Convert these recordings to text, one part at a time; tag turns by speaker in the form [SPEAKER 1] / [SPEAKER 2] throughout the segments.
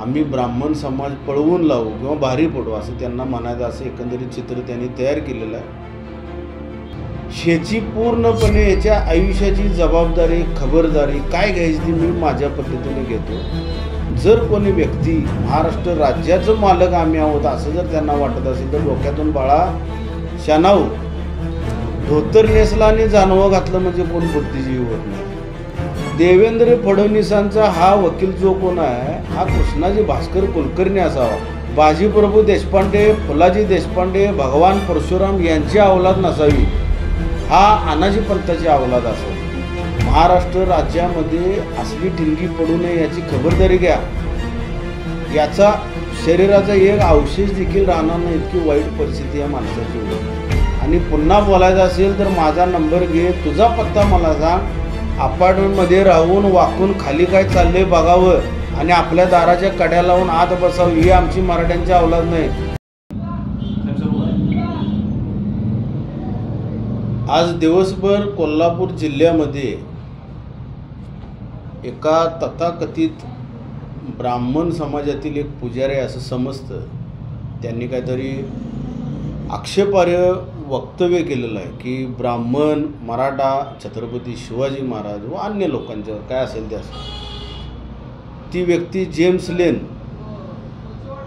[SPEAKER 1] आम्ही ब्राह्मण समाज पळवून लावू किंवा भारी पडू असं त्यांना म्हणायचं, असं एकंदरीत चित्र त्यांनी तयार केलेलं आहे. ह्याची पूर्णपणे याच्या आयुष्याची जबाबदारी, खबरदारी काय घ्यायची ती मी माझ्या पद्धतीने घेतो. जर कोणी व्यक्ती महाराष्ट्र राज्याचं मालक आम्ही आहोत असं जर त्यांना वाटत असेल तर डोक्यातून बाळा शानाऊ. धोतर नेसला आणि जानवं घातलं म्हणजे कोण बुद्धिजीवी होत नाही. देवेंद्र फडणवीसांचा हा वकील जो कोण आहे हा कृष्णाजी भास्कर कुलकर्णी असावा. बाजीप्रभू देशपांडे, फुलाजी देशपांडे, भगवान परशुराम यांची अवलाद नसावी, हा अनाजी पंताची अवलाद असावी. महाराष्ट्र राज्यामध्ये असली ठिणगी पडू नये याची खबरदारी घ्या. याचा शरीराचा एक अवशेष देखील राहणार नाही इतकी वाईट परिस्थिती या माणसाची होती. आणि पुन्हा बोलायचं असेल तर माझा नंबर घे, तुझा पत्ता मला सांग. अपार्टमेंटमध्ये राहून वाकून खाली काय चाललंय बघावं आणि आपल्या दाराच्या कड्या लावून आत बसावं ही आमची मराठ्यांची अवलाद नाही. आज दिवसभर कोल्हापूर जिल्ह्यामध्ये एका तथाकथित ब्राह्मण समाजातील एक पुजारी असं समजतं, त्यांनी काहीतरी आक्षेपार्ह वक्तव्य केलेलं आहे की ब्राह्मण, मराठा, छत्रपती शिवाजी महाराज व अन्य लोकांच्यावर काय असेल ते असेल. ती व्यक्ती जेम्स लेन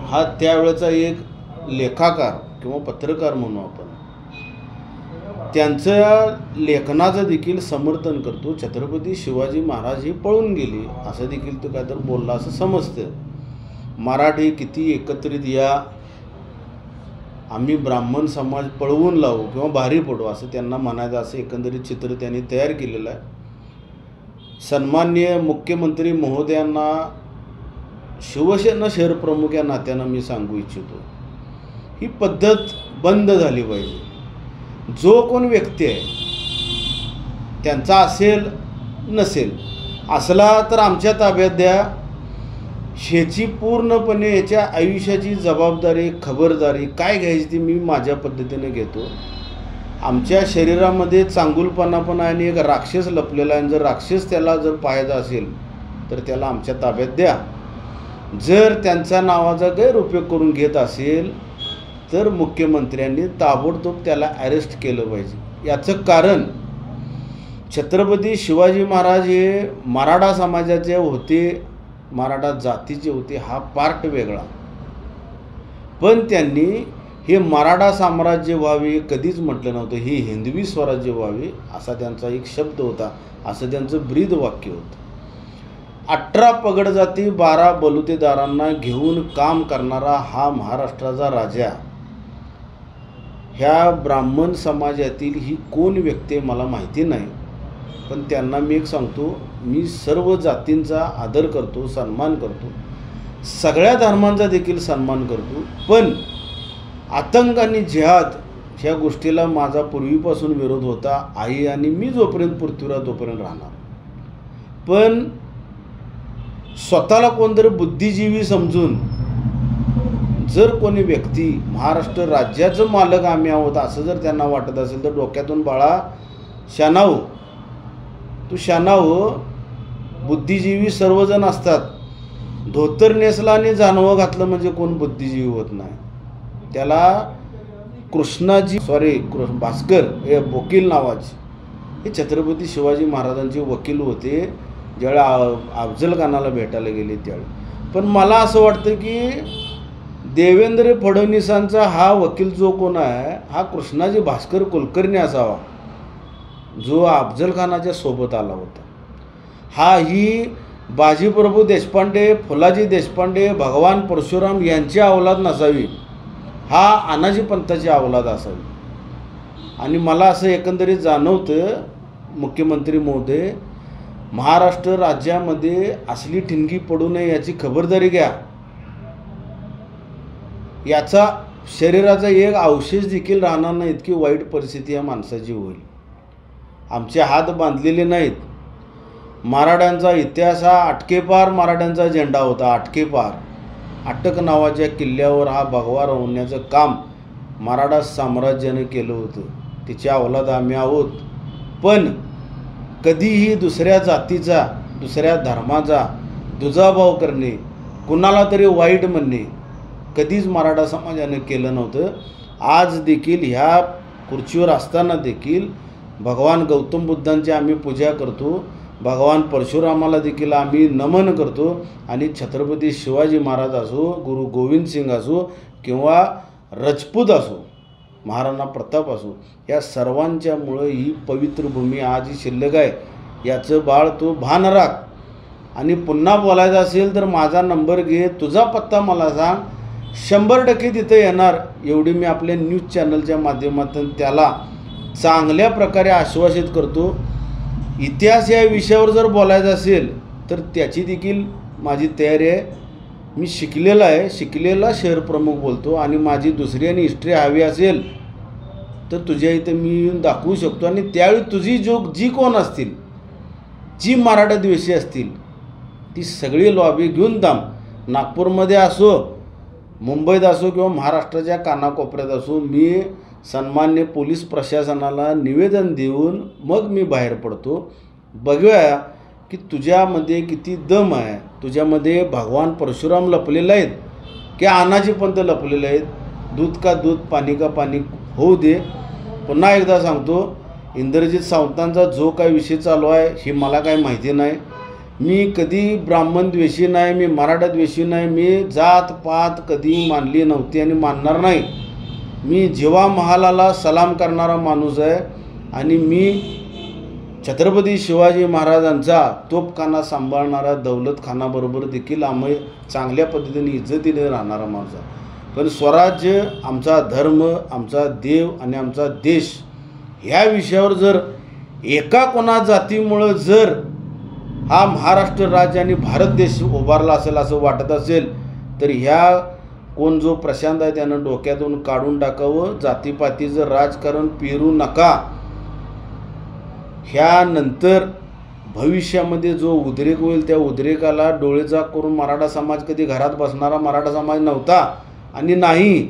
[SPEAKER 1] हा त्यावेळेचा एक लेखाकार किंवा पत्रकार म्हणू आपण, त्यांच्या लेखनाचं देखील समर्थन करतो. छत्रपती शिवाजी महाराज ही पळून गेली असं देखील तो काहीतरी बोलला असं समजतं. मराठी किती एकत्रित या, आम्ही ब्राह्मण समाज पळवून लावू किंवा भारी पडू असं त्यांना म्हणायचं, असं एकंदरीत चित्र त्यांनी तयार केलेलं आहे. सन्माननीय मुख्यमंत्री महोदयांना शिवसेना शहर प्रमुख या नात्यानं मी सांगू इच्छितो, ही पद्धत बंद झाली पाहिजे. जो कोण व्यक्ती आहे त्यांचा असेल नसेल असला तर आमच्या ताब्यात द्या. ह्याची पूर्णपणे याच्या आयुष्याची जबाबदारी, खबरदारी काय घ्यायची ती मी माझ्या पद्धतीने घेतो. आमच्या शरीरामध्ये चांगुलपणा पण आहे आणि एक राक्षस लपलेला आहे. जर राक्षस त्याला जर पाहायचा असेल तर त्याला आमच्या ताब्यात द्या. जर त्यांच्या नावाचा गैरउपयोग करून घेत असेल तर मुख्यमंत्र्यांनी ताबडतोब त्याला अरेस्ट केलं पाहिजे. याचं कारण छत्रपती शिवाजी महाराज हे मराठा समाजाचे होते, मराठा जातीचे होते, हा पार्ट वेगळा. पण त्यांनी हे मराठा साम्राज्य व्हावे कधीच म्हटलं नव्हतं, हे हिंदवी स्वराज्य व्हावे असा त्यांचा एक शब्द होता, असं त्यांचं ब्रीद वाक्य होतं. 18 पगड जाती 12 बलुतेदारांना घेऊन काम करणारा हा महाराष्ट्राचा राजा. ह्या ब्राह्मण समाजातील ही कोण व्यक्ती मला माहिती नाही, पण त्यांना मी एक सांगतो, मी सर्व जातींचा आदर करतो, सन्मान करतो, सगळ्या धर्मांचा देखील सन्मान करतो. पण आतंक आणि जिहाद ह्या गोष्टीला माझा पूर्वीपासून विरोध होता. आई आणि मी जोपर्यंत पृथ्वीराज तोपर्यंत राहणार. पण स्वतःला कोणतरी बुद्धिजीवी समजून जर कोणी व्यक्ती महाराष्ट्र राज्याचं मालक आम्ही आहोत असं जर त्यांना वाटत असेल तर डोक्यातून बाळा शानाऊ. तू शानाऊ. बुद्धिजीवी सर्वजण असतात. धोतर नेसला आणि जानवं घातलं म्हणजे कोण बुद्धिजीवी होत नाही. त्याला कृष्णाजी भास्कर हे वकील नावाचे हे छत्रपती शिवाजी महाराजांचे वकील होते. ज्यावेळी अफजल खानाला भेटायला गेले त्यावेळी. पण मला असं वाटतं की देवेंद्र फडणवीसांचा हा वकील जो कोण आहे हा कृष्णाजी भास्कर कुलकर्णी असावा, जो अफजल खानाच्या सोबत आला होता. हा ही बाजीप्रभू देशपांडे, फुलाजी देशपांडे, भगवान परशुराम यांची अवलाद नसावी, हा अनाजी पंताची अवलाद असावी. आणि मला असं एकंदरीत जाणवतं, मुख्यमंत्री महोदय, महाराष्ट्र राज्यामध्ये असली ठिणगी पडू नये याची खबरदारी घ्या. याचा शरीराचा एक अवशेष देखील राहणार नाही इतकी वाईट परिस्थिती या माणसाची होईल. आमचे हात बांधलेले नाहीत. मराठ्यांचा इतिहास हा अटकेपार मराठ्यांचा झेंडा होता. अटकेपार अटक नावाच्या किल्ल्यावर हा भगवा रोवण्याचं काम मराठा साम्राज्याने केलं होतं. तिच्या अवलाद आम्ही आहोत. पण कधीही दुसऱ्या जातीचा, दुसऱ्या धर्माचा दुजाभाव करणे कुणाला तरी वाईट म्हणणे कधीच मराठा समाजाने केलं नव्हतं. आज देखील ह्या खुर्चीवर असताना देखील भगवान गौतम बुद्धांची आम्ही पूजा करतो, भगवान परशुरामाला देखील आम्ही नमन करतो आणि छत्रपती शिवाजी महाराज असो, गुरु गोविंद सिंग असो किंवा राजपूत असो, महाराणा प्रताप असो, या सर्वांच्यामुळं ही पवित्र भूमी आज ही शिल्लक आहे. याचं बाळ तू भान राख. आणि पुन्हा बोलायचं असेल तर माझा नंबर घे, तुझा पत्ता मला सांग, 100% तिथं येणार एवढी मी आपल्या न्यूज चॅनलच्या माध्यमातून त्याला चांगल्या प्रकारे आश्वासित करतो. इतिहास या विषयावर जर बोलायचं असेल तर त्याची देखील माझी तयारी आहे. मी शिकलेला आहे, शिकलेला शहर प्रमुख बोलतो आणि माझी दुसरी आणि हिस्ट्री हवी असेल तर तुझ्या इथं मी येऊन दाखवू शकतो. आणि त्यावेळी तुझी जी कोण असतील, जी मराठा द्वेषी असतील, ती सगळी लॉबी घेऊन थांब. नागपूरमध्ये असो, मुंबईत असो किंवा महाराष्ट्राच्या कानाकोपऱ्यात असो, मी सन्मान्य पोलीस प्रशासनाला निवेदन देऊन मग मी बाहेर पडतो. बघूया की तुझ्यामध्ये किती दम आहे, तुझ्यामध्ये भगवान परशुराम लपलेले आहेत की अनाजी पंत लपलेले आहेत. दूध का दूध, पाणी का पाणी होऊ दे. पुन्हा एकदा सांगतो, इंद्रजित सावंतांचा जो काही विषय चालू आहे हे मला काही माहिती नाही. मी कधी ब्राह्मण द्वेषी नाही, मी मराठा द्वेषी नाही, मी जात पात कधी मानली नव्हती आणि मानणार नाही. मी जिवा महालाला सलाम करणारा माणूस आहे आणि मी छत्रपती शिवाजी महाराजांचा तोफखाना सांभाळणारा दौलतखानाबरोबर देखील आम्ही चांगल्या पद्धतीने इज्जतीने राहणारा माणूस आहे. पण स्वराज्य, आमचा धर्म, आमचा देव आणि आमचा देश ह्या विषयावर जर एका कोणा जातीमुळं जर हा महाराष्ट्र राज्य आणि भारत देश उभारला असेल असं वाटत असेल तर ह्या कोण जो प्रशांत आहे त्यानं डोक्यातून काढून टाकावं. जातीपातीचं राजकारण पेरू नका. ह्यानंतर भविष्यामध्ये जो उद्रेक होईल त्या उद्रेकाला डोळेझाक करून मराठा समाज कधी घरात बसणारा मराठा समाज नव्हता आणि नाही.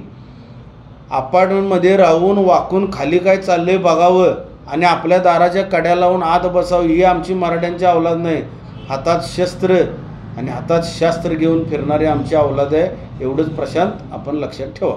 [SPEAKER 1] अपार्टमेंटमध्ये राहून वाकून खाली काय चाललंय बघावं आणि आपल्या दाराच्या कड्या लावून आत बसावं ही आमची मराठ्यांची अवलाद नाही. हातात शस्त्र आणि हातात शास्त्र घेऊन फिरणारे आमची अवलाद आहे. एवढंच प्रशांत आपण लक्षात ठेवा.